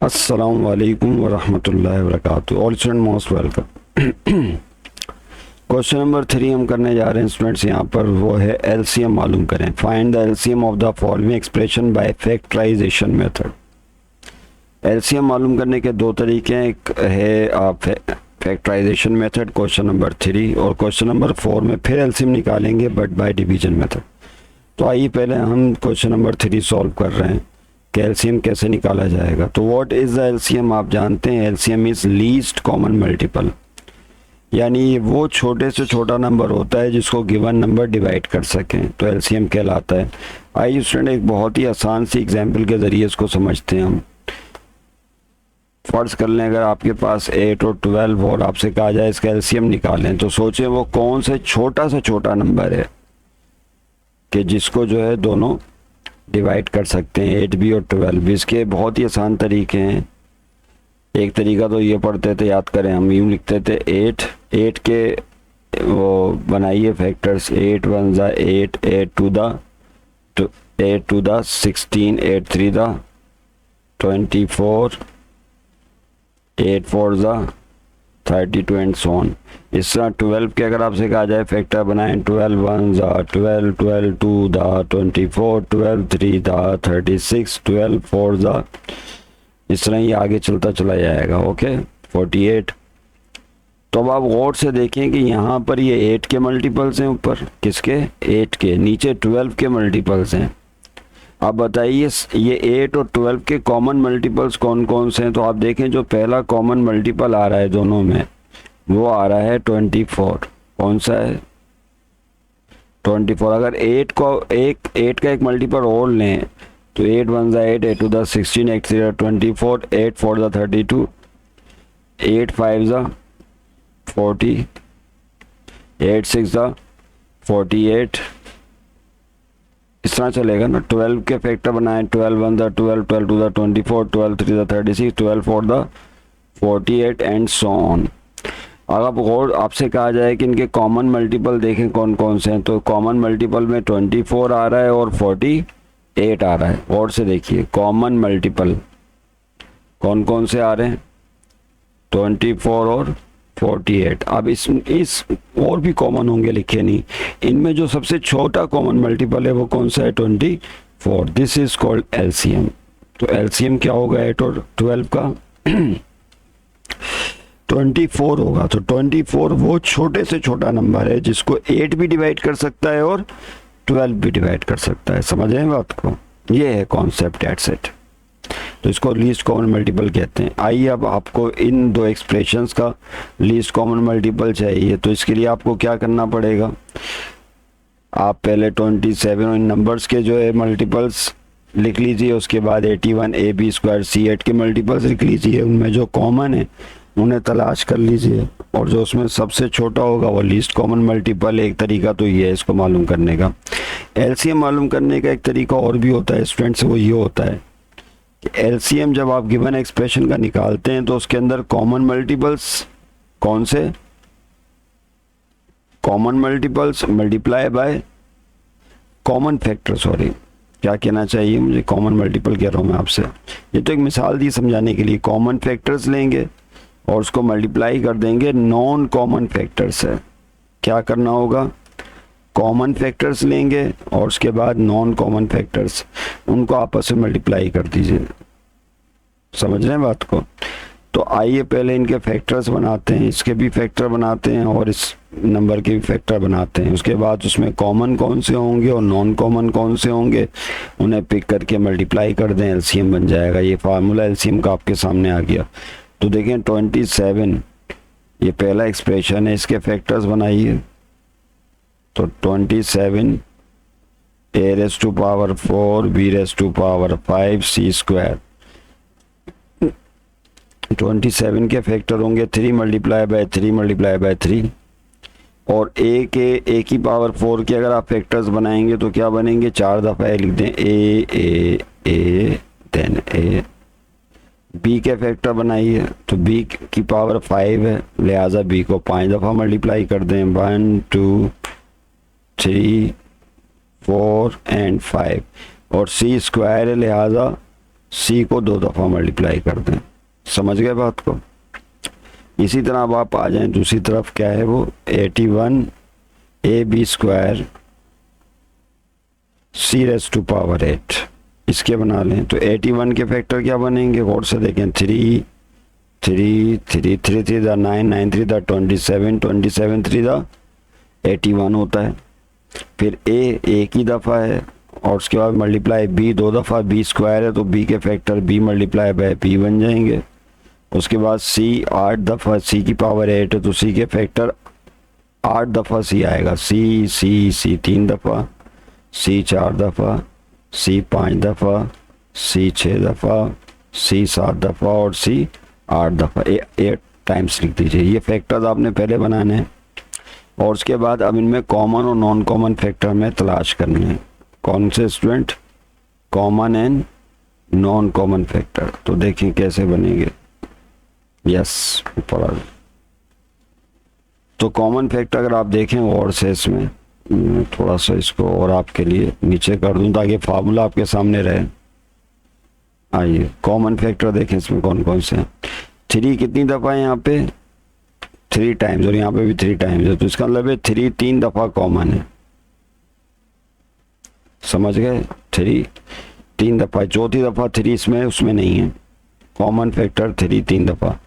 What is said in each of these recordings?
अस्सलाम वालेकुम वरहमतुल्लाहि वबरकातुहू। All student most welcome. Question number 3 हम करने जा रहे हैं स्टूडेंट्स। यहाँ पर वो है एलसीएम मालूम करें। Find the LCM of the following expression by factorization method. LCM मालूम करने के दो तरीके हैं। एक है फैक्टराइजेशन मेथड क्वेश्चन नंबर 3, और क्वेश्चन नंबर 4 में फिर एलसीएम निकालेंगे बट बाय डिवीजन मेथड। तो आइए पहले हम क्वेश्चन नंबर 3 सॉल्व कर रहे हैं कि एलसीएम कैसे निकाला जाएगा। तो व्हाट इज़ द एलसीएम, आप जानते हैं LCM is least common multiple, यानी वो छोटे से छोटा नंबर होता है जिसको गिवन नंबर डिवाइड कर सकें, तो एलसीएम कहलाता है। आइए स्टूडेंट एक बहुत ही आसान सी एग्जांपल के ज़रिए इसको समझते हैं हम। फर्ज कर लें अगर आपके पास 8 और 12 और आपसे कहा जाए इसका एलसीएम निकालें, तो सोचें वो कौन से छोटा नंबर है कि जिसको जो है दोनों डिवाइड कर सकते हैं, 8 भी और 12 भी। इसके बहुत ही आसान तरीके हैं। एक तरीका तो ये पढ़ते थे, याद करें, हम यूँ लिखते थे 8 के वो बनाइए फैक्टर्स, 8 1 ज़ा 8, 8 2 दा 16, 8 3 दा 24, 8 4 ज़ा 32 एंड सो ऑन। इस तरह 12 के अगर आपसे कहा जाए फैक्टर बनाएं, 12 1 ज़ा 12, 12 2 दा 24, 12 3 दा 36, 12 4 ज़ा, इस तरह ही आगे चलता चला जाएगा। ओके 48। तो अब आप गौर से देखें कि यहाँ पर ये 8 के मल्टीपल्स हैं, ऊपर किसके 8 के, नीचे 12 के मल्टीपल्स हैं। अब बताइए ये 8 और 12 के कॉमन मल्टीपल्स कौन कौन से हैं। तो आप देखें जो पहला कॉमन मल्टीपल आ रहा है दोनों में वो आ रहा है 24। कौन सा है 24। अगर 8 का एक मल्टीपल और लें तो 8 1 ज़ा 8, 8 2 ज़ा 16, 8 3 ज़ा 24, 8 4 ज़ा 32, 8 5 ज़ा 40, 8 6 ज़ा 48, इस तरह चलेगा ना। 12 के फैक्टर बनाएं, 12 1 ज़ा 12, 12 2 ज़ा 24, 12 3 ज़ा 36, 12 4 ज़ा 48 एंड सो ऑन। अगर आप गौर आपसे कहा जाए कि इनके कॉमन मल्टीपल देखें कौन कौन से हैं, तो कॉमन मल्टीपल में 24 आ रहा है और 48 आ रहा है। गौर से देखिए कॉमन मल्टीपल कौन कौन से आ रहे हैं, 24 और 48। अब इस और भी कॉमन होंगे, लिखे नहीं। इनमें जो सबसे छोटा कॉमन मल्टीपल है वो कौन सा है, 24। This is called LCM. तो एलसीएम क्या होगा 8 और 12 का 24 होगा। तो 24 वो छोटे से छोटा नंबर है जिसको 8 भी डिवाइड कर सकता है और 12 भी डिवाइड कर सकता है। समझ रहे हैं बात को, ये है कॉन्सेप्ट एट्स इट। तो इसको लीस्ट कॉमन मल्टीपल कहते हैं। आइए अब आपको इन दो एक्सप्रेशंस का लीस्ट कॉमन मल्टीपल चाहिए, तो इसके लिए आपको क्या करना पड़ेगा, आप पहले 27 और इन नंबर्स के जो है मल्टीपल्स लिख लीजिए, उसके बाद 81 AB स्क्वायर C8 के मल्टीपल्स लिख लीजिए, उनमें जो कॉमन है उन्हें तलाश कर लीजिए, और जो उसमें सबसे छोटा होगा वो लीस्ट कॉमन मल्टीपल। एक तरीका तो ये है इसको मालूम करने का। एलसीएम मालूम करने का एक तरीका और भी होता है स्टूडेंट्स, वो ये होता है कि एलसीएम जब आप गिवन एक्सप्रेशन का निकालते हैं तो उसके अंदर कॉमन मल्टीपल्स कौन से, common multiples multiply by common factor, sorry क्या कहना चाहिए मुझे, कॉमन मल्टीपल कह रहा हूँ मैं आपसे। ये तो एक मिसाल दी समझाने के लिए। कॉमन फैक्टर्स लेंगे और उसको मल्टीप्लाई कर देंगे नॉन कॉमन फैक्टर से। क्या करना होगा, कॉमन फैक्टर्स लेंगे और उसके बाद नॉन कॉमन फैक्टर्स, उनको आपस में मल्टीप्लाई कर दीजिए। समझ रहे हैं बात को। तो आइए पहले इनके फैक्टर्स बनाते हैं, इसके भी फैक्टर बनाते हैं और इस नंबर के भी फैक्टर बनाते हैं। उसके बाद उसमें कॉमन कौन से होंगे और नॉन कॉमन कौन से होंगे उन्हें पिक करके मल्टीप्लाई कर दें, एलसीएम बन जाएगा। ये फार्मूला एलसीएम का आपके सामने आ गया। तो देखें 27 ये पहला एक्सप्रेशन है, इसके फैक्टर्स बनाइए। तो 27 a raised to power 4 b raised to power 5 c square. 27 के फैक्टर होंगे 3 मल्टीप्लाई बाय 3 मल्टीप्लाई बाय 3, और a की पावर 4 के अगर आप फैक्टर्स बनाएंगे तो क्या बनेंगे, 4 दफ़ा लिख दें a देन a। b के फैक्टर बनाइए तो b की पावर 5 है, लिहाजा b को 5 दफ़ा मल्टीप्लाई कर दें, 1 2 3 4 एंड 5, और c स्क्वायर है लिहाजा सी को 2 दफ़ा मल्टीप्लाई कर दें। समझ गए बात को। इसी तरह अब आप आ जाएं दूसरी तरफ, क्या है वो 81 AB² C⁻8 इसके बना लें। तो 81 के फैक्टर क्या बनेंगे, गौर से देखें, 3 3 3 3 3 दा 9 9 3 दा 27 27 3 दा 81 होता है। फिर ए एक ही दफ़ा है और उसके बाद मल्टीप्लाई बी 2 दफ़ा, B² है तो बी के factor B multiply by P बन जाएंगे। उसके बाद C 8 दफ़ा, C की पावर 8 है तो C के फैक्टर 8 दफ़ा C आएगा। C 3 दफ़ा, C 4 दफ़ा, C 5 दफ़ा, C 6 दफ़ा, C 7 दफ़ा और C 8 दफ़ा। 8 टाइम्स लिख दीजिए। ये फैक्टर्स आपने पहले बनाने हैं और उसके बाद अब इनमें कॉमन और नॉन कॉमन फैक्टर में तलाश करने हैं। कौन से student, common and non common factor. तो देखें कैसे बनेंगे। यस पढ़ा। तो कॉमन फैक्टर अगर आप देखें और से इसमें थोड़ा सा इसको और आपके लिए नीचे कर दूं ताकि फार्मूला आपके सामने रहे। आइए कॉमन फैक्टर देखें इसमें कौन कौन से हैं। 3 कितनी दफ़ा है यहाँ पे, 3 टाइम्स और यहाँ पे भी 3 टाइम्स है तो इसका मतलब है 3 3 दफ़ा कॉमन है। समझ गए, 3 3 दफ़ा, चौथी दफ़ा 3 इसमें उसमें नहीं है। कॉमन फैक्टर 3 3 दफ़ा।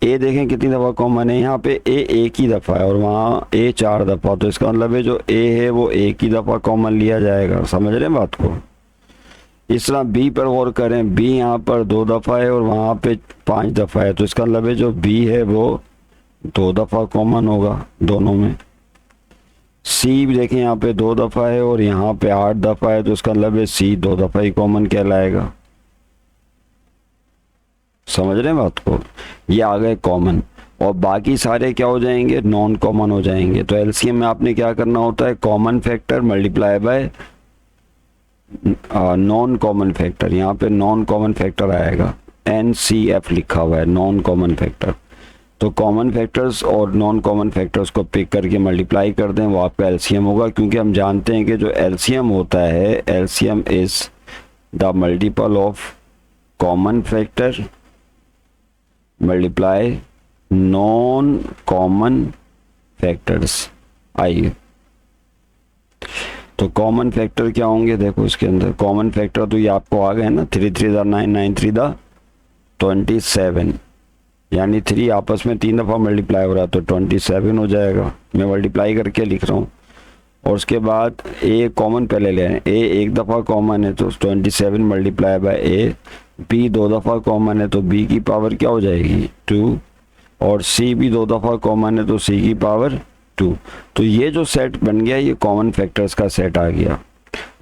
ए देखें कितनी दफ़ा कॉमन है, यहाँ पे ए एक ही दफ़ा है और वहाँ ए 4 दफ़ा, तो इसका मतलब है जो ए है वो एक ही दफ़ा कॉमन लिया जाएगा। समझ रहे हैं बात को। इस तरह बी पर गौर करें, बी यहाँ पर 2 दफ़ा है और वहाँ पे 5 दफ़ा है तो इसका मतलब है जो बी है वो 2 दफ़ा कॉमन होगा दोनों में। सी भी देखें यहाँ पे 2 दफ़ा है और यहाँ पे 8 दफ़ा है तो इसका मतलब है सी 2 दफ़ा ही कॉमन कहलाएगा। समझ रहे हैं बात को। ये आ गए कॉमन और बाकी सारे क्या हो जाएंगे, नॉन कॉमन हो जाएंगे। तो एलसीएम में आपने क्या करना होता है, common factor multiply by non common factor. यहाँ पे नॉन कॉमन फैक्टर आएगा, NCF लिखा हुआ है, नॉन कॉमन फैक्टर। तो कॉमन फैक्टर्स और नॉन कॉमन फैक्टर्स को पिक करके मल्टीप्लाई कर दें, वो आपका एलसीएम होगा। क्योंकि हम जानते हैं कि जो एलसीएम होता है, LCM is the multiple of common factor multiply non common factors. आइए तो कॉमन फैक्टर क्या होंगे, देखो इसके अंदर कॉमन फैक्टर तो ये आपको आ गए ना, 3 3 दा 9 9 3 दा 27, यानी 3 आपस में 3 दफ़ा मल्टीप्लाई हो रहा है तो 27 हो जाएगा। मैं मल्टीप्लाई करके लिख रहा हूँ। और उसके बाद ए कॉमन पहले ले लें, ए एक दफ़ा कॉमन है तो 27 मल्टीप्लाई बाय ए। बी 2 दफ़ा कॉमन है तो बी की पावर क्या हो जाएगी, 2। और सी भी 2 दफ़ा कॉमन है तो सी की पावर 2। तो ये जो सेट बन गया ये कॉमन फैक्टर्स का सेट आ गया।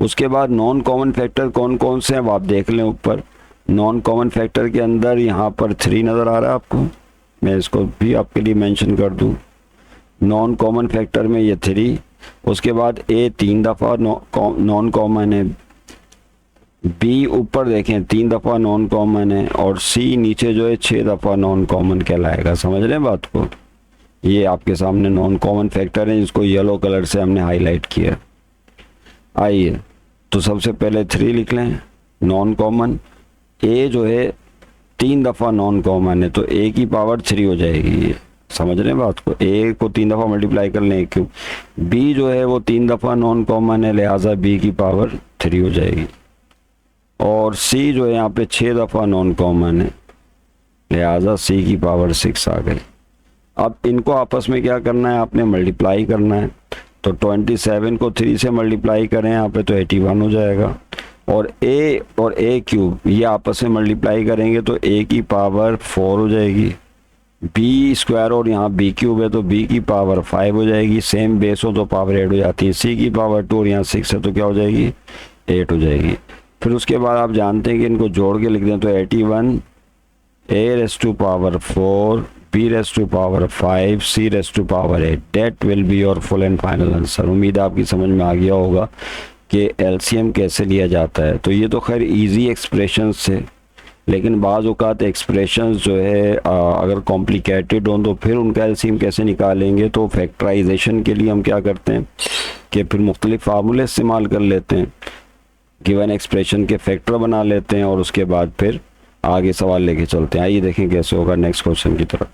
उसके बाद नॉन कॉमन फैक्टर कौन कौन से हैं वो आप देख लें ऊपर। नॉन कॉमन फैक्टर के अंदर यहाँ पर 3 नज़र आ रहा है आपको, मैं इसको भी आपके लिए मेंशन कर दूँ। नॉन कॉमन फैक्टर में ये 3। उसके बाद ए 3 दफ़ा नॉन कॉमन है, बी ऊपर देखें 3 दफ़ा नॉन कॉमन है और सी नीचे जो है 6 दफ़ा नॉन कॉमन कहलाएगा। समझ रहे हैं बात को। ये आपके सामने नॉन कॉमन फैक्टर है जिसको येलो कलर से हमने हाईलाइट किया। आइए तो सबसे पहले 3 लिख लें नॉन कॉमन। ए जो है 3 दफ़ा नॉन कॉमन है तो ए की पावर 3 हो जाएगी। ये समझ रहे हैं बात को। ए को 3 दफ़ा मल्टीप्लाई कर लें क्यों। बी जो है वो 3 दफ़ा नॉन कॉमन है लिहाजा बी की पावर 3 हो जाएगी। और सी जो है यहाँ पे 6 दफ़ा नॉन कॉमन है लिहाजा सी की पावर 6 आ गई। अब इनको आपस में क्या करना है, आपने मल्टीप्लाई करना है। तो 27 को 3 से मल्टीप्लाई करें यहाँ पे तो 81 हो जाएगा। और ए क्यूब ये आपस में मल्टीप्लाई करेंगे तो ए की पावर 4 हो जाएगी। बी स्क्वायर और यहाँ बी क्यूब है तो बी की पावर 5 हो जाएगी। सेम बेस हो तो पावर 8 हो जाती है। सी की पावर 2 और यहाँ 6 है तो क्या हो जाएगी, 8 हो जाएगी। फिर उसके बाद आप जानते हैं कि इनको जोड़ के लिख दें तो 81 a⁻4 b⁻5 c⁻8 that will be your full and final answer. उम्मीद आपकी समझ में आ गया होगा कि एलसीएम कैसे लिया जाता है। तो ये तो खैर इजी एक्सप्रेशंस से, लेकिन बाज़ औक़ात एक्सप्रेशंस जो है अगर कॉम्प्लिकेटेड हों तो फिर उनका एलसीएम कैसे निकालेंगे। तो फैक्टराइजेशन के लिए हम क्या करते हैं कि फिर मुख्तलिफ फार्मूले इस्तेमाल कर लेते हैं। गिवन एक्सप्रेशन के फैक्टर बना लेते हैं और उसके बाद फिर आगे सवाल लेके चलते हैं। आइए देखें कैसे होगा नेक्स्ट क्वेश्चन की तरफ।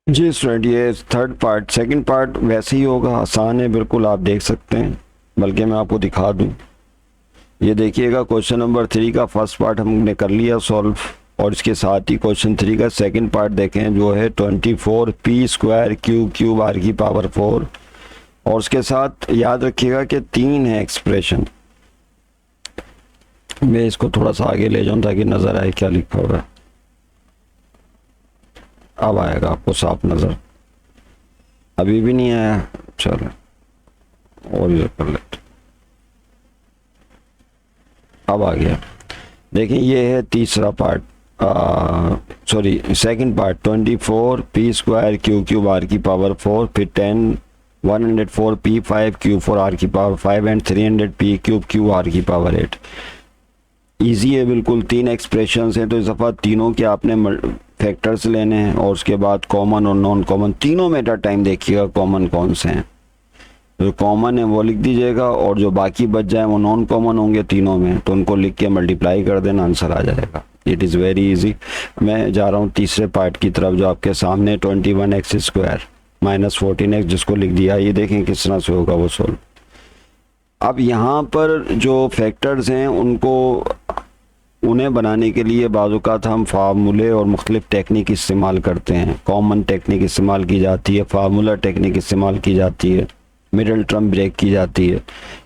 जी स्टूडेंट, ये थर्ड पार्ट, सेकंड पार्ट वैसे ही होगा, आसान है बिल्कुल, आप देख सकते हैं, बल्कि मैं आपको दिखा दूं। ये देखिएगा क्वेश्चन नंबर 3 का फर्स्ट पार्ट हमने कर लिया सॉल्व, और इसके साथ ही क्वेश्चन 3 का सेकंड पार्ट देखें जो है 24p² क्यूब r⁴, और उसके साथ याद रखिएगा कि 3 है एक्सप्रेशन। मैं इसको थोड़ा सा आगे ले जाऊं ताकि नजर आए क्या लिखा हुआ है। अब आएगा आपको साफ नजर, अभी भी नहीं आया, चलो और ये कर लेते, अब आ गया। देखिए ये है तीसरा part, sorry second part, 24p² cube r⁴, फिर 104p5 cube r⁵ and 300p³ r⁵। Easy है बिल्कुल, 3 एक्सप्रेशंस हैं, तो इस दफ़ा तीनों के आपने फैक्टर्स लेने हैं और उसके बाद कॉमन और नॉन कॉमन तीनों में एट अ टाइम देखिएगा कॉमन कौन से हैं। जो कॉमन है वो लिख दीजिएगा और जो बाकी बच जाए वो नॉन कॉमन होंगे तीनों में, तो उनको लिख के मल्टीप्लाई कर देना, आंसर आ जाएगा। It is very easy. मैं जा रहा हूँ तीसरे पार्ट की तरफ जो आपके सामने 21x² - 14x, जिसको लिख दिया। ये देखें किस तरह से होगा वो सोल्व। अब यहाँ पर जो फैक्टर्स हैं उन्हें बनाने के लिए बाज़-औक़ात हम फार्मूले और मुख्तलिफ टेक्निक इस्तेमाल करते हैं। कॉमन टेक्निक इस्तेमाल की जाती है, फार्मूला टेक्निक इस्तेमाल की जाती है, मिडल टर्म ब्रेक की जाती है।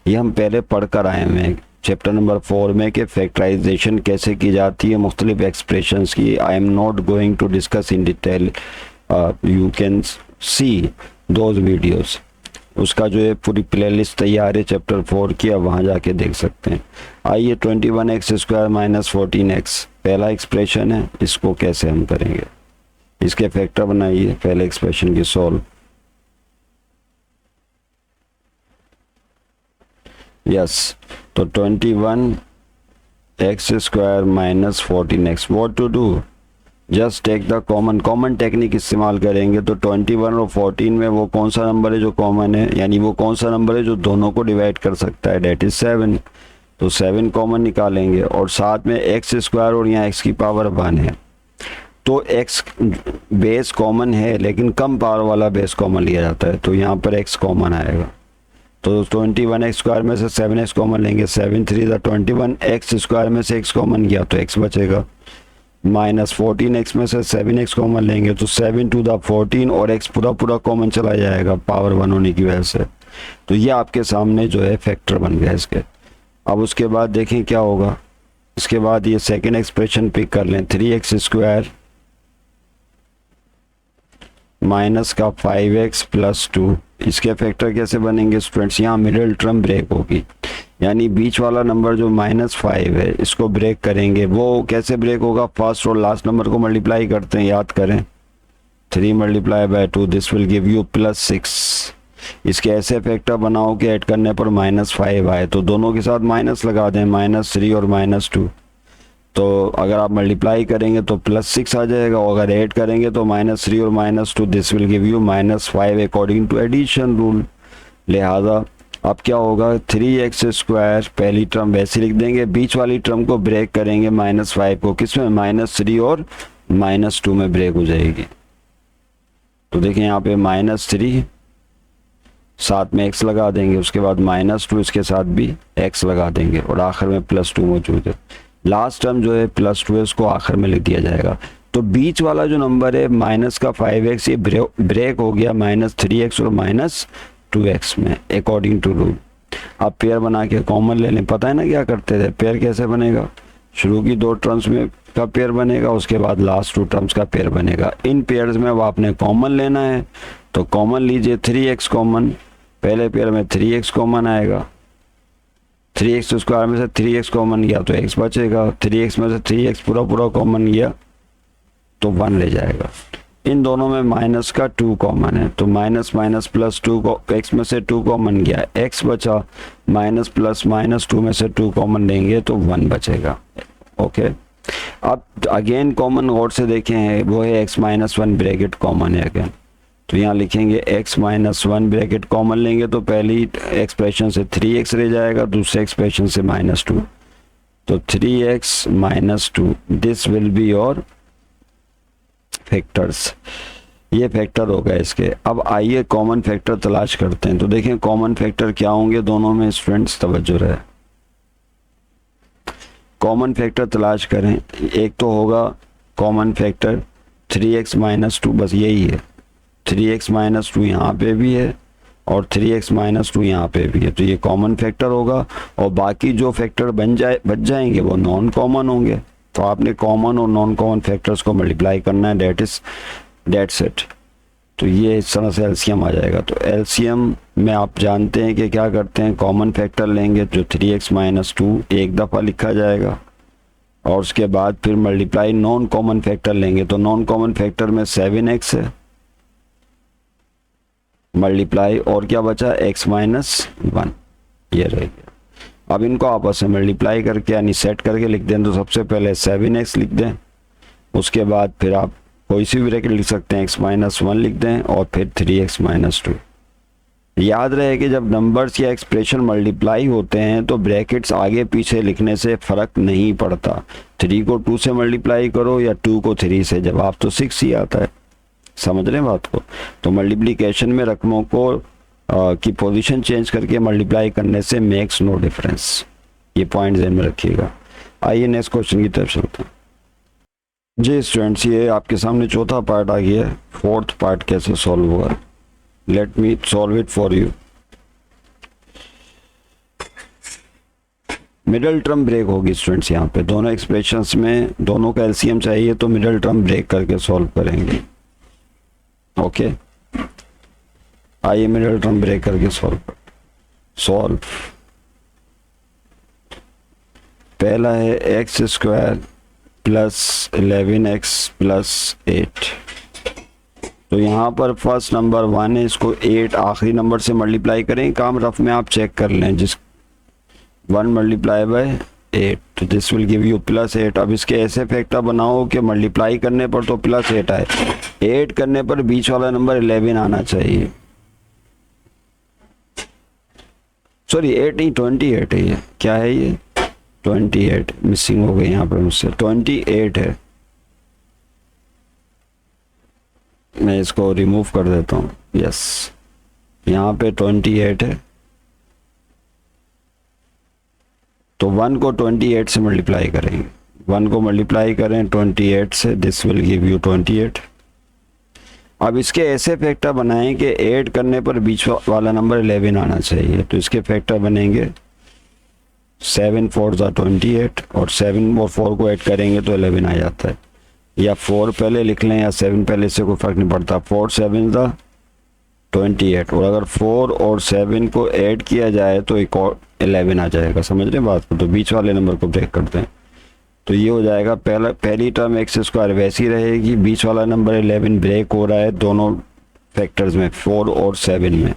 ये हम पहले पढ़ कर आए हैं चैप्टर नंबर 4 में कि फैक्टराइजेशन कैसे की जाती है मुख्तलिफ एक्सप्रेशंस की। I am not going to discuss in detail, you can see those videos. उसका जो है पूरी प्लेलिस्ट तैयार है चैप्टर 4 की, अब वहाँ जाके देख सकते हैं। आइए 21x² - 14x पहला एक्सप्रेशन है, इसको कैसे हम करेंगे, इसके फैक्टर बनाइए पहले एक्सप्रेशन की सॉल्व। यस, तो 21x² - 14x, what to do, just take the common technique इस्तेमाल करेंगे। तो 21 और 14 में वो कौन सा नंबर है जो कॉमन है, यानी वो कौन सा नंबर है जो दोनों को डिवाइड कर सकता है, डेट इज 7। तो 7 कॉमन निकालेंगे और साथ में x² और यहाँ x की पावर 1 है, तो x बेस कॉमन है लेकिन कम पावर वाला बेस कॉमन लिया जाता है, तो यहाँ पर x कॉमन आएगा। तो 21x² में से 7x कॉमन लेंगे, 7 3 21, x² में से x कॉमन गया तो x बचेगा, माइनस 14x में से 7x कॉमन लेंगे तो 7 2 14 और x पूरा कॉमन चला जाएगा पावर 1 होने की वजह से। तो ये आपके सामने जो है फैक्टर बन गया इसके। अब उसके बाद देखें क्या होगा, इसके बाद ये सेकंड एक्सप्रेशन पिक कर लें, 3x² माइनस का 5x + 2, इसके फैक्टर कैसे बनेंगे स्टूडेंट्स, यहाँ मिडिल टर्म ब्रेक होगी, यानी बीच वाला नंबर जो -5 है इसको ब्रेक करेंगे। वो कैसे ब्रेक होगा, फर्स्ट और लास्ट नंबर को मल्टीप्लाई करते हैं, याद करें 3 × 2 दिस विल गिव यू +6। इसके ऐसे फैक्टर बनाओ कि ऐड करने पर -5 आए, तो दोनों के साथ माइनस लगा दें, -3 और -2। तो अगर आप मल्टीप्लाई करेंगे तो +6 आ जाएगा, और अगर ऐड करेंगे तो -3 और -2 this will give you -5 according to addition rule. लिहाजा अब क्या होगा, 3x² पहली टर्म वैसे लिख देंगे, बीच वाली टर्म को ब्रेक करेंगे -5 को, किसमें, -3 और -2 में ब्रेक हो जाएगी। तो देखें यहाँ पे -3 साथ में x लगा देंगे, उसके बाद -2 इसके साथ भी x लगा देंगे और आखिर में +2 मौजूद है। लास्ट टर्म जो है +2 है उसको आखिर में लिख दिया जाएगा। तो बीच वाला जो नंबर है -5x ये ब्रेक हो गया -3x और -2x में अकॉर्डिंग टू रूल। आप पेयर बना के कॉमन ले लें, पता है ना क्या करते थे, पेयर कैसे बनेगा, शुरू की 2 टर्म्स में का पेयर बनेगा, उसके बाद लास्ट 2 टर्म्स का पेयर बनेगा। इन पेयर्स में अब आपने कॉमन लेना है, तो कॉमन लीजिए 3x कॉमन, पहले पेयर में 3x कॉमन आएगा, 3x² में से 3x कॉमन गया तो x बचेगा, 3x में से 3x पूरा कॉमन गया तो 1 ले जाएगा। इन दोनों में माइनस का 2 कॉमन है, तो माइनस +2 को x में से 2 कॉमन गया, x बचा, माइनस -2 में से 2 कॉमन लेंगे तो 1 बचेगा। ओके, अब अगेन कॉमन गौर से देखें, वो है x - 1 ब्रैकेट कॉमन है अगेन, तो यहाँ लिखेंगे x माइनस 1 ब्रैकेट कॉमन लेंगे तो पहली एक्सप्रेशन से 3x रह जाएगा, दूसरे एक्सप्रेशन से -2, तो 3x minus 2 this will be your factors. ये फैक्टर हो गए इसके। अब आइए कॉमन फैक्टर तलाश करते हैं। तो देखें कॉमन फैक्टर क्या होंगे दोनों में, स्टूडेंट्स तवज्जो रहे। कॉमन फैक्टर तलाश करें। एक तो होगा कॉमन फैक्टर 3x माइनस 2, बस यही है। 3x माइनस 2 यहाँ पे भी है और 3x माइनस 2 यहाँ पे भी है, तो ये कॉमन फैक्टर होगा। और बाकी जो फैक्टर बच जाएंगे वो नॉन कॉमन होंगे। तो आपने कॉमन और नॉन कॉमन फैक्टर्स को मल्टीप्लाई करना है, डेट्स इट। तो ये इस तरह से एलसीएम आ जाएगा। तो एलसीएम में आप जानते हैं कि क्या करते हैं, कॉमन फैक्टर लेंगे जो 3x माइनस 2 एक दफ़ा लिखा जाएगा और उसके बाद फिर मल्टीप्लाई नॉन कॉमन फैक्टर लेंगे। तो नॉन कॉमन फैक्टर में 7x है, मल्टीप्लाई और क्या बचा x माइनस 1, ये रह गया। अब इनको आपस में मल्टीप्लाई करके यानी सेट करके लिख दें। तो सबसे पहले 7x लिख दें, उसके बाद फिर आप कोई सी भी ब्रैकेट लिख सकते हैं, x माइनस 1 लिख दें और फिर 3x माइनस 2। याद रहे कि जब नंबर्स या एक्सप्रेशन मल्टीप्लाई होते हैं तो ब्रैकेट्स आगे पीछे लिखने से फ़र्क नहीं पड़ता। 3 को 2 से मल्टीप्लाई करो या 2 को 3 से, जवाब तो 6 ही आता है। समझ रहे हैं बात को। तो मल्टीप्लिकेशन में रकमों को की पोजीशन चेंज करके मल्टीप्लाई करने से मेक्स नो डिफरेंस, ये पॉइंट ध्यान में रखिएगा। आइए नेक्स्ट क्वेश्चन की तरफ चलते हैं। जी स्टूडेंट्स, ये आपके सामने चौथा पार्ट आ गया है। फोर्थ पार्ट कैसे सॉल्व होगा, let me solve it for you. Middle term break होगी स्टूडेंट्स, यहाँ पे दोनों एक्सप्रेशंस में दोनों का एलसीएम चाहिए तो मिडल टर्म ब्रेक करके सॉल्व करेंगे। ओके, आइए मिडल टर्म ब्रेक करके सॉल्व। पहला है x square plus 11x plus 8। तो यहाँ पर फर्स्ट नंबर 1 है, इसको 8 आखिरी नंबर से मल्टीप्लाई करें। काम रफ में आप चेक कर लें, जिस 1 मल्टीप्लाई बाय 8 तो this will give you plus 8। अब इसके ऐसे फैक्टर बनाओ कि मल्टीप्लाई करने पर तो प्लस 8 आए, 8 करने पर बीच वाला नंबर 11 आना चाहिए। सॉरी 8 नहीं 28 है ये, क्या है ये 28, मिसिंग हो गई यहाँ पर मुझसे, 28 है। मैं इसको रिमूव कर देता हूँ। यस, यहाँ पे 28 है, तो 1 को 28 से मल्टीप्लाई करेंगे। 1 को मल्टीप्लाई करें 28 से, दिस विल गिव यू 28। अब इसके ऐसे फैक्टर बनाएं कि 8 करने पर बीच वाला नंबर 11 आना चाहिए। तो इसके फैक्टर बनेंगे 7 4 28 और 7 और 4 को ऐड करेंगे तो 11 आ जाता है। या 4 पहले लिख लें या 7 पहले, इससे कोई फ़र्क नहीं पड़ता। 4 7 28 और अगर 4 और 7 को ऐड किया जाए तो एक और 11 आ जाएगा। समझ रहे हैं बात को। तो बीच वाले नंबर को ब्रेक करते हैं तो ये हो जाएगा पहली टर्म एक्स स्क्वायर वैसी रहेगी, बीच वाला नंबर 11 ब्रेक हो रहा है दोनों फैक्टर्स में 4 और 7 में।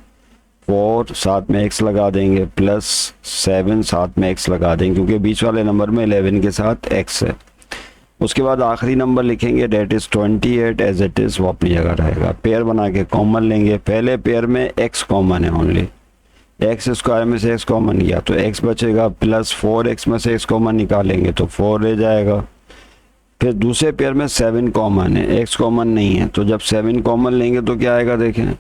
4 साथ में x लगा देंगे प्लस 7 साथ में x लगा देंगे क्योंकि बीच वाले नंबर में 11 के साथ x है। उसके बाद आखिरी नंबर लिखेंगे that is 28 as it is, वो अपनी जगह रहेगा। पेयर बना के कॉमन लेंगे। पहले पेयर में x कॉमन है ओनली, एक्स स्क्वायर में से x कॉमन गया तो x बचेगा, प्लस 4x में से x कॉमन निकालेंगे तो 4 रह जाएगा। फिर दूसरे पेयर में 7 कॉमन है, x कॉमन नहीं है, तो जब 7 कॉमन लेंगे तो क्या आएगा देखें,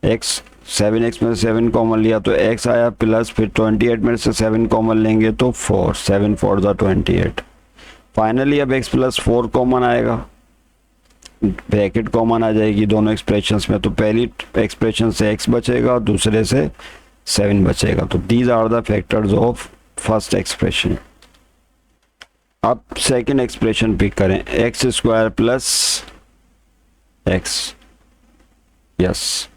x 7x में से 7 कॉमन लिया तो x आया, प्लस फिर 28 में से 7 कॉमन लेंगे तो 4, 7 4 28। फाइनली अब x प्लस 4 कॉमन आएगा, ब्रैकेट कॉमन आ जाएगी दोनों एक्सप्रेशंस में। तो पहली एक्सप्रेशन से x बचेगा और दूसरे से 7 बचेगा। तो these are the factors of first expression. अब सेकंड एक्सप्रेशन पिक करें, x square plus x, yes,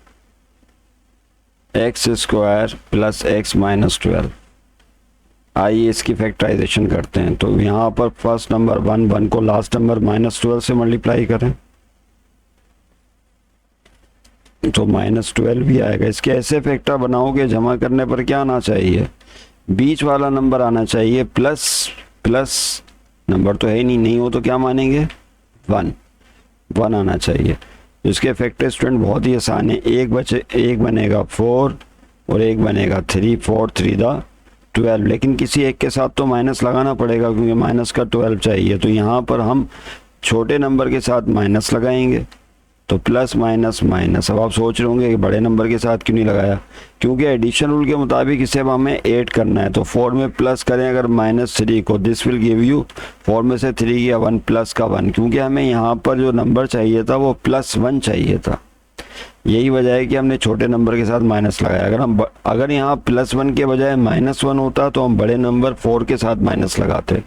x square plus x minus 12। आइए इसकी फैक्टराइजेशन करते हैं। तो यहाँ पर फर्स्ट नंबर 1 को लास्ट नंबर -12 से मल्टीप्लाई करें तो -12 भी आएगा। इसके ऐसे फैक्टर बनाओगे जमा करने पर क्या आना चाहिए, बीच वाला नंबर आना चाहिए, प्लस नंबर तो है ही नहीं हो तो क्या मानेंगे 1 आना चाहिए। इसके फैक्टर स्टूडेंट बहुत ही आसान है। एक बनेगा 4 और एक बनेगा 3, 4 3 द 12, लेकिन किसी एक के साथ तो माइनस लगाना पड़ेगा क्योंकि माइनस का 12 चाहिए। तो यहाँ पर हम छोटे नंबर के साथ माइनस लगाएंगे, तो प्लस माइनस माइनस। अब आप सोच रहे होंगे कि बड़े नंबर के साथ क्यों नहीं लगाया, क्योंकि एडिशन रूल के मुताबिक इसे अब हमें ऐड करना है। तो 4 में प्लस करें अगर -3 को, दिस विल गिव यू 4 में से 3 गया 1 प्लस का 1, क्योंकि हमें यहाँ पर जो नंबर चाहिए था वो +1 चाहिए था। यही वजह है कि हमने छोटे नंबर के साथ माइनस लगाया। अगर यहाँ +1 के बजाय -1 होता तो हम बड़े नंबर 4 के साथ माइनस लगाते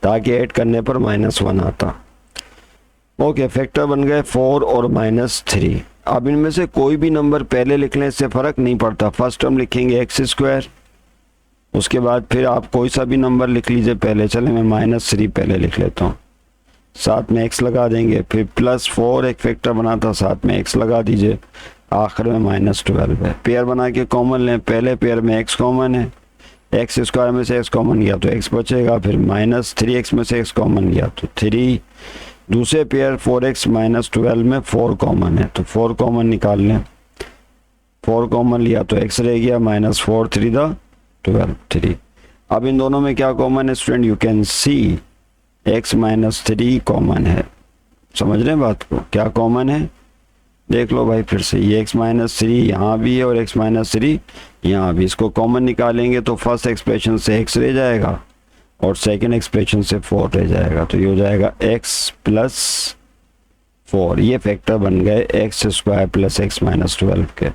ताकि ऐड करने पर -1 आता। ओके, फैक्टर बन गए 4 और -3। अब इनमें से कोई भी नंबर पहले लिख लें, इससे फ़र्क नहीं पड़ता। फर्स्ट हम लिखेंगे x², उसके बाद फिर आप कोई सा भी नंबर लिख लीजिए पहले। चले मैं -3 पहले लिख लेता हूँ, साथ में x लगा देंगे। फिर +4 एक फैक्टर बना था, साथ में x लगा दीजिए। आखिर में -12 है। पेयर बना के कॉमन लें, पहले पेयर में x कॉमन है, x² में से x कॉमन गया तो x बचेगा। फिर -3x में से x कॉमन गया तो 3। दूसरे पेयर 4x -12 में 4 कॉमन है तो 4 कॉमन निकाल लें। 4 कॉमन लिया तो x रह गया, -4 3 द 12 3। अब इन दोनों में क्या कॉमन है student, you can C x -3 common है। समझ रहे हैं बात को, क्या कॉमन है देख लो भाई फिर से। ये x -3 यहाँ भी है और x -3 यहाँ भी। इसको कॉमन निकालेंगे तो फर्स्ट एक्सप्रेशन से x रह जाएगा और सेकेंड एक्सप्रेशन से 4 रह जाएगा। तो ये हो जाएगा x + 4। ये फैक्टर बन गए x² + x -12 के।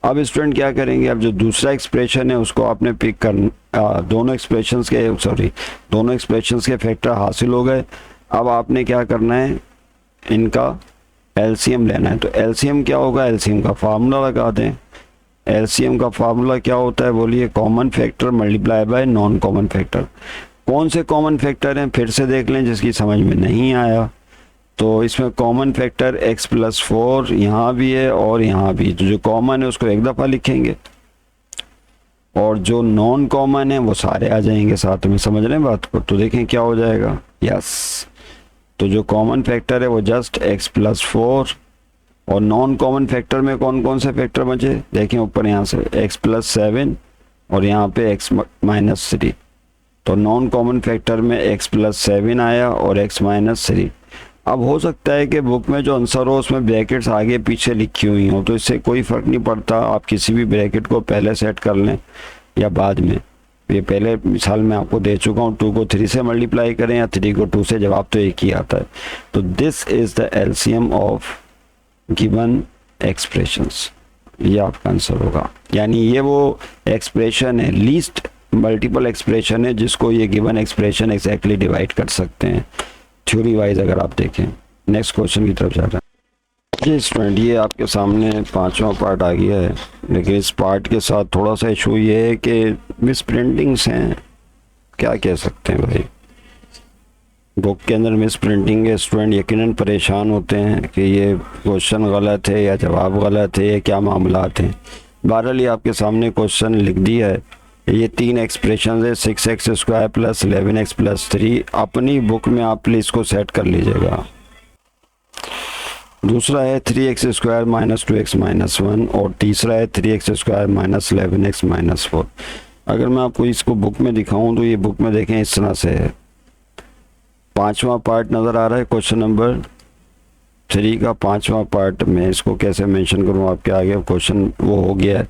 अब स्टूडेंट क्या करेंगे, अब जो दूसरा एक्सप्रेशन है उसको आपने पिक करना। दोनों एक्सप्रेशंस के फैक्टर हासिल हो गए। अब आपने क्या करना है, इनका एलसीएम लेना है। तो एलसीएम क्या होगा, एलसीएम का फार्मूला लगा दें। एलसीएम का फार्मूला क्या होता है बोलिए, common factor multiply by non common factor. कौन से कॉमन फैक्टर हैं फिर से देख लें जिसकी समझ में नहीं आया। तो इसमें कॉमन फैक्टर x + 4 यहाँ भी है और यहाँ भी। तो जो कॉमन है उसको एक दफ़ा लिखेंगे और जो नॉन कॉमन है वो सारे आ जाएंगे साथ में। समझ रहे हैं बात को, तो देखें क्या हो जाएगा। यस, तो जो कॉमन फैक्टर है वो जस्ट x + 4 और नॉन कॉमन फैक्टर में कौन कौन से फैक्टर बचे देखें ऊपर, यहाँ से x + 7 और यहाँ पे x -3। तो नॉन कॉमन फैक्टर में x + 7 आया और x -3। अब हो सकता है कि बुक में जो आंसर हो उसमें ब्रैकेट्स आगे पीछे लिखी हुई हों, तो इससे कोई फ़र्क नहीं पड़ता। आप किसी भी ब्रैकेट को पहले सेट कर लें या बाद में। ये पहले मिसाल मैं आपको दे चुका हूँ, 2 को 3 से मल्टीप्लाई करें या 3 को 2 से, जवाब तो एक ही आता है। तो this is the LCM of given expressions. ये आपका आंसर होगा। यानी ये वो एक्सप्रेशन है, लीस्ट मल्टीपल एक्सप्रेशन है जिसको ये गिवन एक्सप्रेशन एग्जैक्टली डिवाइड कर सकते हैं थ्योरी वाइज अगर आप देखें। नेक्स्ट क्वेश्चन की तरफ जा रहे हैं जी स्टूडेंट। ये आपके सामने 5वां पार्ट आ गया है, लेकिन इस पार्ट के साथ थोड़ा सा इशू ये है कि मिस प्रिंटिंग्स हैं। क्या कह सकते हैं भाई, बुक के अंदर मिस प्रिंटिंग है। स्टूडेंट यकीनन परेशान होते हैं कि ये क्वेश्चन गलत है या जवाब गलत है या क्या मामला थे। बहरहाल ये आपके सामने क्वेश्चन लिख दिया है। ये 3 एक्सप्रेशन है, 6x² + 11x + 3। अपनी बुक में आप प्लीज़ इसको सेट कर लीजिएगा। दूसरा है 3x² - 2x - 1 और तीसरा है 3x² - 11x - 4। अगर मैं आपको इसको बुक में दिखाऊं तो ये बुक में देखें इस तरह से है। 5वां पार्ट नज़र आ रहा है, क्वेश्चन नंबर 3 का 5वां पार्ट। मैं इसको कैसे मेंशन करूं आपके आगे, क्वेश्चन वो हो गया है।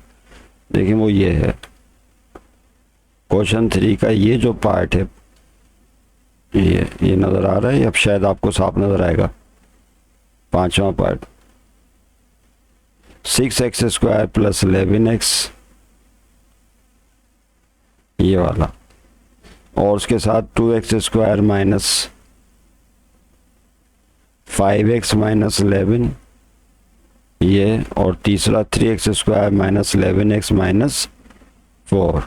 देखिए वो ये है क्वेश्चन 3 का ये जो पार्ट है, ये नज़र आ रहा है। अब शायद आपको साफ नज़र आएगा। 5वां पार्ट 6x² + 11x, ये वाला, और उसके साथ 2x² - 5x - 11 ये, और तीसरा 3x² - 11x - 4।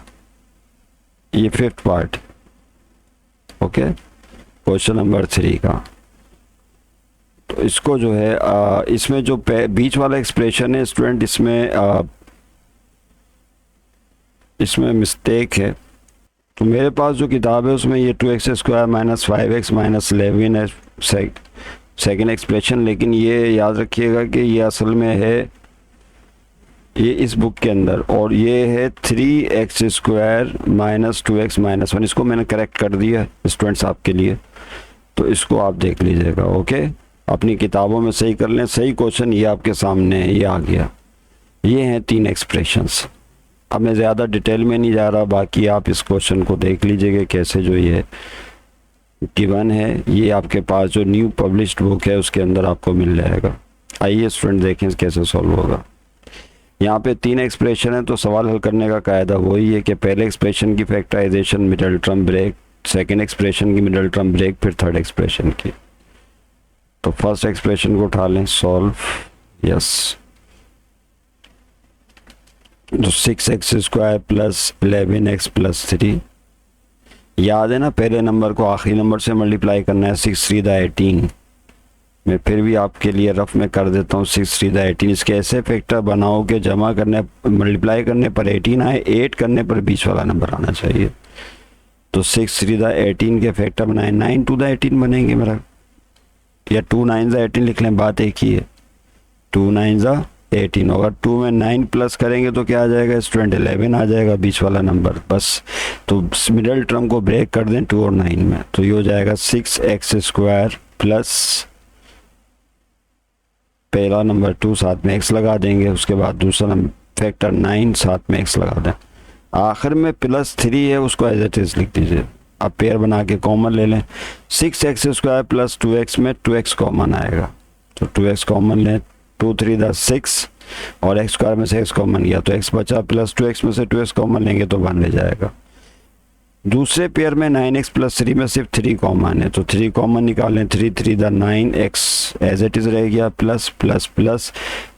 ये 5th part. Okay, question number 3 का। तो इसको जो है इसमें जो बीच वाला एक्सप्रेशन है स्टूडेंट, इसमें मिस्टेक है। तो मेरे पास जो किताब है उसमें ये 2x² - 5x - 11 है सेकेंड एक्सप्रेशन, लेकिन ये याद रखिएगा कि ये असल में है ये इस बुक के अंदर, और ये है 3x² माइनस 2x माइनस 1। इसको मैंने करेक्ट कर दिया स्टूडेंट्स आपके लिए, तो इसको आप देख लीजिएगा। ओके, अपनी किताबों में सही कर लें। सही क्वेश्चन ये आपके सामने है, ये आ गया। ये हैं 3 एक्सप्रेशंस। अब मैं ज़्यादा डिटेल में नहीं जा रहा, बाकी आप इस क्वेश्चन को देख लीजिएगा कैसे जो ये गिवन है, ये आपके पास जो न्यू पब्लिश्ड बुक है उसके अंदर आपको मिल जाएगा। आइए स्टूडेंट देखें कैसे सॉल्व होगा। यहाँ पे 3 एक्सप्रेशन है, तो सवाल हल करने का कायदा वही है कि पहले एक्सप्रेशन की factorization middle term break, second expression की मिडिल टर्म ब्रेक, फिर थर्ड एक्सप्रेशन की। तो फर्स्ट एक्सप्रेशन को उठा लें, सॉल्व। यस, तो 6x² प्लस 11x प्लस 3, याद है ना, पहले नंबर को आखिरी नंबर से मल्टीप्लाई करना है। 6 3 18। मैं फिर भी आपके लिए रफ में कर देता हूँ। 6 3 18। इसके ऐसे फैक्टर बनाओ कि जमा करने मल्टीप्लाई करने पर 18 आए, 8 करने पर 20 वाला नंबर आना चाहिए। तो 6 3 18 के फैक्टर बनाए, 9 2 18 बनेंगे मेरा, या 2 9 18 लिख लें, बात एक ही है। 2 9 18। अगर 2 में 9 प्लस करेंगे तो क्या आ जाएगा स्टूडेंट, 11 आ जाएगा, 20 वाला नंबर। बस तो मिडिल टर्म को ब्रेक कर दें 2 और 9 में, तो ये हो जाएगा 6x² प्लस पहला नंबर 2 साथ में x लगा देंगे, उसके बाद दूसरा नंबर फैक्टर 9 साथ में x लगा दें, आखिर में प्लस 3 है, उसको एज इट इज लिख दीजिए। अब पेयर बना के कॉमन ले लें। 6x² प्लस 2x में 2x कॉमन आएगा, तो 2x कॉमन लें। 2 3 6 और x² में से x कॉमन गया तो x बचा, प्लस 2x में से 2x कॉमन लेंगे तो 1 रह जाएगा। दूसरे पेयर में 9x प्लस 3 में सिर्फ 3 कॉमन है, तो 3 कॉमन निकालें। 3 3 9x एज इट इज रह गया, प्लस प्लस प्लस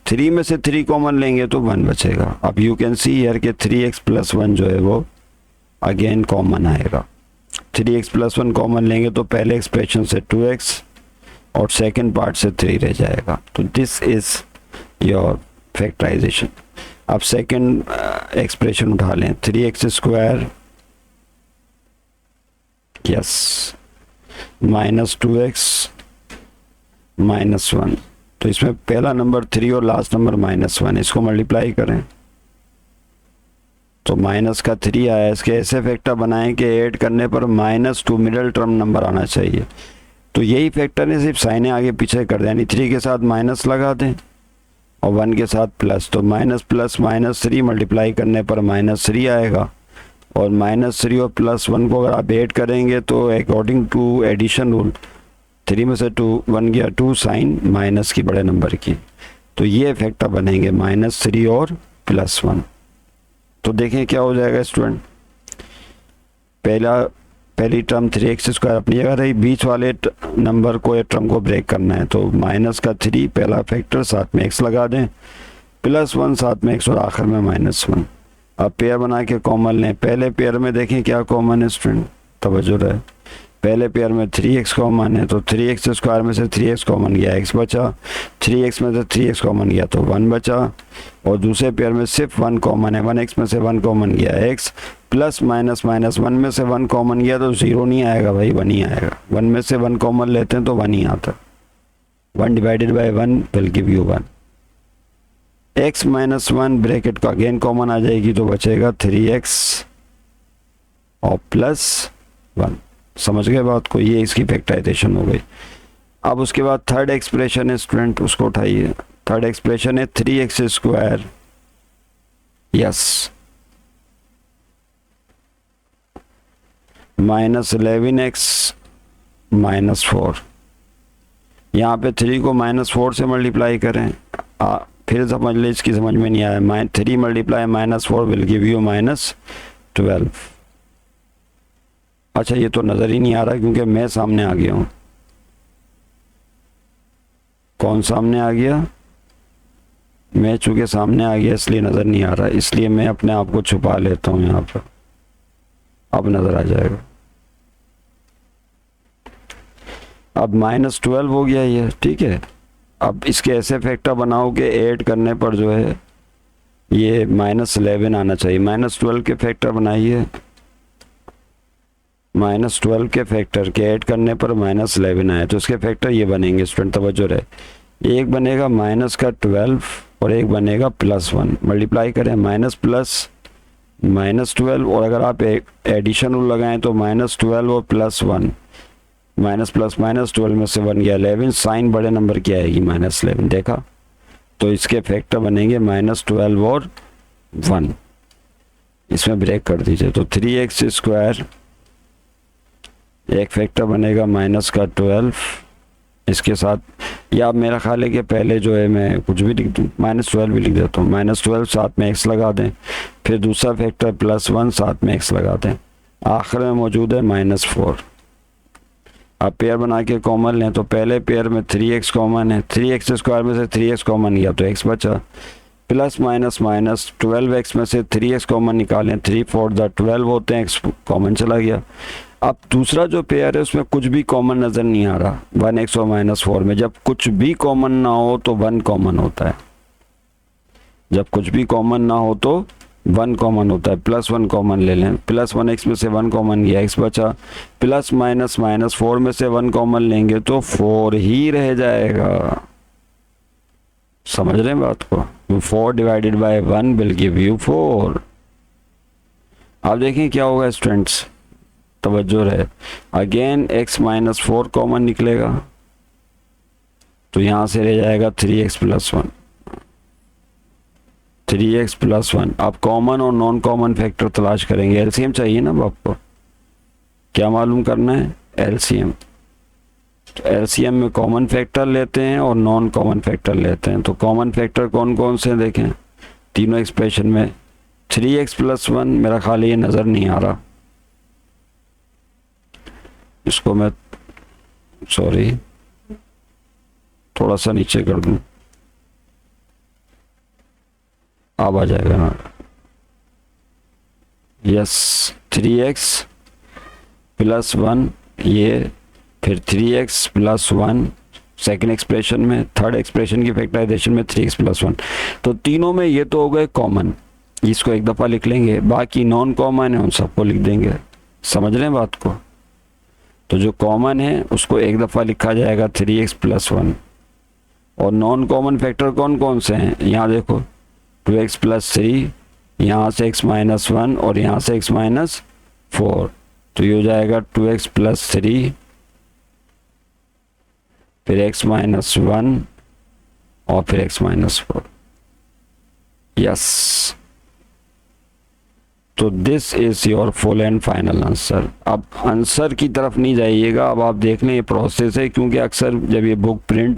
3 में से 3 कॉमन लेंगे तो 1 बचेगा। अब यू कैन सी हियर के 3x प्लस 1 जो है वो अगेन कॉमन आएगा। 3x प्लस 1 कॉमन लेंगे तो पहले एक्सप्रेशन से 2x और सेकंड पार्ट से 3 रह जाएगा। तो दिस इज योर फैक्टराइजेशन। अब सेकंड एक्सप्रेशन उठा लें, 3x² yes minus 2x minus 1। तो इसमें पहला नंबर 3 और लास्ट नंबर -1, इसको मल्टीप्लाई करें तो माइनस का 3 आया। इसके ऐसे फैक्टर बनाएं कि ऐड करने पर -2 मिडिल टर्म नंबर आना चाहिए। तो यही फैक्टर है, सिर्फ साइने आगे पीछे कर दें, यानी 3 के साथ माइनस लगा दें और 1 के साथ प्लस। तो माइनस प्लस -3 मल्टीप्लाई करने पर -3 आएगा, और -3 और +1 को अगर आप ऐड करेंगे तो अकॉर्डिंग टू एडिशन रूल 3 में से 2 1 गया 2 साइन माइनस की बड़े नंबर की। तो ये फैक्टर बनेंगे -3 और +1। तो देखें क्या हो जाएगा स्टूडेंट। पहली टर्म 3x² अपनी जगह रही, बीच वाले नंबर को या टर्म को ब्रेक करना है, तो माइनस का 3 पहला फैक्टर साथ में x लगा दें, +1 साथ में x और आखिर में -1। अब पेयर बना के कॉमन लें। पहले पेयर में देखें क्या कॉमन है स्टूडेंट, तवज्जो रहे। पहले पेयर में 3x कॉमन है, तो 3x² में से 3x कॉमन गया, x बचा। 3x में से 3x कॉमन गया तो 1 बचा। और दूसरे पेयर में सिर्फ 1 कॉमन है, 1x में से 1 कॉमन गया x, प्लस माइनस माइनस 1 में से 1 कॉमन गया तो 0 नहीं आएगा भाई, 1 ही आएगा। 1 में से 1 कॉमन लेते हैं तो 1 ही आता। 1 divided by 1 will give you 1। x minus 1 bracket का अगेन कॉमन आ जाएगी तो बचेगा 3x और +1। समझ गए बात को, ये इसकी फैक्टराइजेशन हो गई। अब उसके बाद थर्ड एक्सप्रेशन है स्टूडेंट, उसको उठाइए। थर्ड एक्सप्रेशन है 3x² यस -11x -4। यहाँ पे 3 को -4 से मल्टीप्लाई करें। फिर समझ ले, इसकी समझ में नहीं आया। 3 मल्टीप्लाई -4 विल गिव यू -12। अच्छा ये तो नज़र ही नहीं आ रहा क्योंकि मैं सामने आ गया हूँ। कौन सामने आ गया? मैं चूँकि सामने आ गया इसलिए नज़र नहीं आ रहा, इसलिए मैं अपने आप को छुपा लेता हूँ यहाँ पर। अब नज़र आ जाएगा। अब -12 हो गया ये, ठीक है। अब इसके ऐसे फैक्टर बनाओ कि ऐड करने पर जो है ये -11 आना चाहिए। -12 के फैक्टर बनाइए। -12 के फैक्टर के ऐड करने पर -11 आए, तो इसके फैक्टर ये बनेंगे स्टूडेंट, तवज्जो रहे। एक बनेगा -12 और एक बनेगा +1। मल्टीप्लाई करें -12 और अगर आप एडिशन रूल लगाएं तो -12 और +1, -+-12 में से 1 गया 11, साइन बड़े नंबर की आएगी -11, देखा। तो इसके फैक्टर बनेंगे -12 और 1, इसमें ब्रेक कर दीजिए। तो 3x², एक फैक्टर बनेगा -12 इसके साथ, या आप मेरा ख्याल है कि पहले जो है मैं कुछ भी लिख दूँ, -12 भी लिख देता हूँ, -12 साथ में x लगा दें, फिर दूसरा फैक्टर +1 साथ में x लगा दें, आखिर में मौजूद है -4। आप पेयर बना के कॉमन लें तो पहले पेयर में 3x कॉमन है, 3x² में से 3x कॉमन गया तो x बचा, प्लस माइनस 12x में से 3x कॉमन निकालें, 3 4 12 होते हैं, x कॉमन चला गया। अब दूसरा जो पेयर है उसमें कुछ भी कॉमन नज़र नहीं आ रहा, 1x और -4 में जब कुछ भी कॉमन ना हो तो 1 कॉमन होता है, जब कुछ भी कॉमन ना हो तो 1 कॉमन होता है। +1 कॉमन ले लें, +1x में से 1 कॉमन गया, x बचा, प्लस माइनस -4 में से 1 कॉमन लेंगे तो 4 ही रह जाएगा। समझ रहे हैं बात को? 4 divided by 1 will give you 4। अब देखें क्या होगा स्टूडेंट्स, तवज्जो रहे। अगेन x -4 कॉमन निकलेगा तो यहां से रह जाएगा 3x + 1, 3x + 1। अब कॉमन और नॉन कॉमन फैक्टर तलाश करेंगे, एलसीएम चाहिए ना आपको, क्या मालूम करना है? एलसीएम। तो एलसीएम में कॉमन फैक्टर लेते हैं और नॉन कॉमन फैक्टर लेते हैं। तो कॉमन फैक्टर कौन कौन से देखें तीनों एक्सप्रेशन में, 3x + 1 मेरा ख्याल ये नज़र नहीं आ रहा, इसको मैं सॉरी थोड़ा सा नीचे कर दूं, अब आ जाएगा ना। यस, 3x + 1 ये, फिर 3x + 1 सेकेंड एक्सप्रेशन में, थर्ड एक्सप्रेशन की फैक्टराइजेशन में 3x + 1। तो तीनों में ये तो हो गए कॉमन, इसको एक दफ़ा लिख लेंगे, बाकी नॉन कॉमन है उन सबको लिख देंगे। समझ रहे हैं बात को? तो जो कॉमन है उसको एक दफ़ा लिखा जाएगा 3x + 1, और नॉन कॉमन फैक्टर कौन कौन से हैं यहाँ देखो, 2x + 3, यहाँ से x - 1 और यहाँ से x - 4, तो ये हो जाएगा 2x + 3 फिर x - 1 और फिर x - 4। यस, तो this is your full and final answer. अब आंसर की तरफ नहीं जाइएगा, अब आप देख लें ये प्रोसेस है, क्योंकि अक्सर जब ये बुक प्रिंट